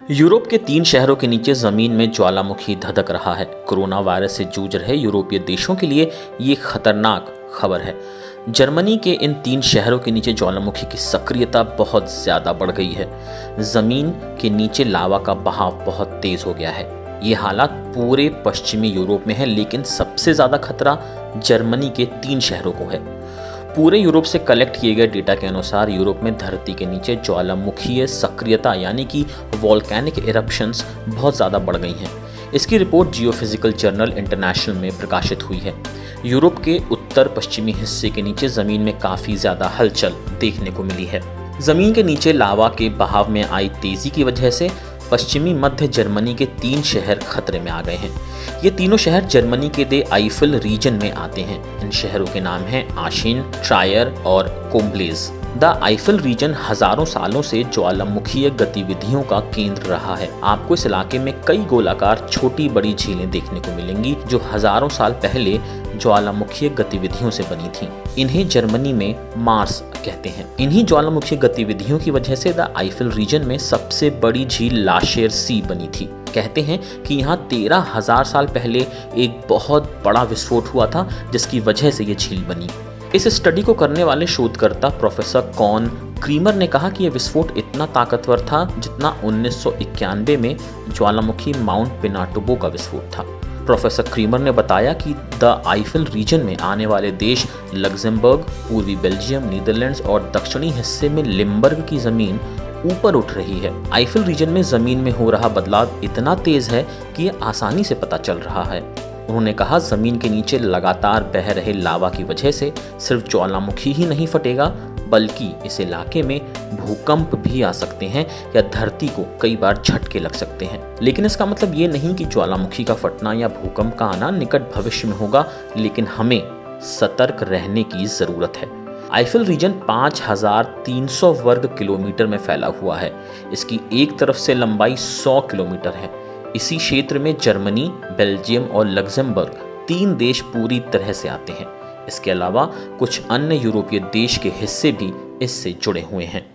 Europe के 3 शहरों के नीचे जमीन में ज्वालामुखी धधक रहा है। कोरोना वायरस से जूझ रहे यूरोपीय देशों के लिए ये खतरनाक खबर है। जर्मनी के इन 3 शहरों के नीचे ज्वालामुखी की सक्रियता बहुत ज्यादा बढ़ गई है। जमीन के नीचे लावा का बहाव बहुत तेज हो गया है। ये हालात पूरे पश्चिमी यूरोप में है, लेकिन सबसे ज्यादा खतरा जर्मनी के 3 शहरों को है। पूरे यूरोप से कलेक्ट किए गए डेटा के अनुसार यूरोप में धरती के नीचे ज्वालामुखीय सक्रियता यानी कि वॉल्केनिक इरप्शंस बहुत ज़्यादा बढ़ गई हैं। इसकी रिपोर्ट जियोफिजिकल जर्नल इंटरनेशनल में प्रकाशित हुई है। यूरोप के उत्तर पश्चिमी हिस्से के नीचे ज़मीन में काफ़ी ज़्यादा हलचल देखने को मिली है। ज़मीन के नीचे लावा के बहाव में आई तेज़ी की वजह से पश्चिमी मध्य जर्मनी के 3 शहर खतरे में आ गए हैं। ये तीनों शहर जर्मनी के दे आइफल रीजन में आते हैं। इन शहरों के नाम हैं आशिन, ट्रायर और कोम्ब्लेज। द आइफल रीजन हजारों सालों से ज्वालामुखीय गतिविधियों का केंद्र रहा है। आपको इस इलाके में कई गोलाकार छोटी बड़ी झीलें देखने को मिलेंगी जो हजारों साल पहले ज्वालामुखीय गतिविधियों से बनी थीं। इन्हें जर्मनी में मार्स कहते हैं। इन्हीं ज्वालामुखी गतिविधियों की वजह से द आइफल रीजन में सबसे बड़ी झील लाशेर सी बनी थी। कहते हैं कि यहाँ 13,000 साल पहले एक बहुत बड़ा विस्फोट हुआ था जिसकी वजह से ये झील बनी। इस स्टडी को करने वाले शोधकर्ता प्रोफेसर कॉन क्रीमर ने कहा कि यह विस्फोट इतना ताकतवर था जितना 1991 में ज्वालामुखी माउंट पिनाटुबो का विस्फोट था। प्रोफेसर क्रीमर ने बताया कि द आइफल रीजन में आने वाले देश लग्जमबर्ग, पूर्वी बेल्जियम, नीदरलैंड्स और दक्षिणी हिस्से में लिम्बर्ग की जमीन ऊपर उठ रही है। आइफल रीजन में जमीन में हो रहा बदलाव इतना तेज है कि यह आसानी से पता चल रहा है। उन्होंने कहा, जमीन के नीचे लगातार बह रहे लावा की वजह से सिर्फ ज्वालामुखी ही नहीं फटेगा, बल्कि इस इलाके में भूकंप भी आ सकते हैं या धरती को कई बार झटके लग सकते हैं। लेकिन इसका मतलब ये नहीं कि ज्वालामुखी का फटना या भूकंप का आना निकट भविष्य में होगा, लेकिन हमें सतर्क रहने की जरूरत है। आइफल रीजन 5,300 वर्ग किलोमीटर में फैला हुआ है। इसकी एक तरफ से लंबाई 100 किलोमीटर है। इसी क्षेत्र में जर्मनी, बेल्जियम और लग्जमबर्ग 3 देश पूरी तरह से आते हैं। इसके अलावा कुछ अन्य यूरोपीय देश के हिस्से भी इससे जुड़े हुए हैं।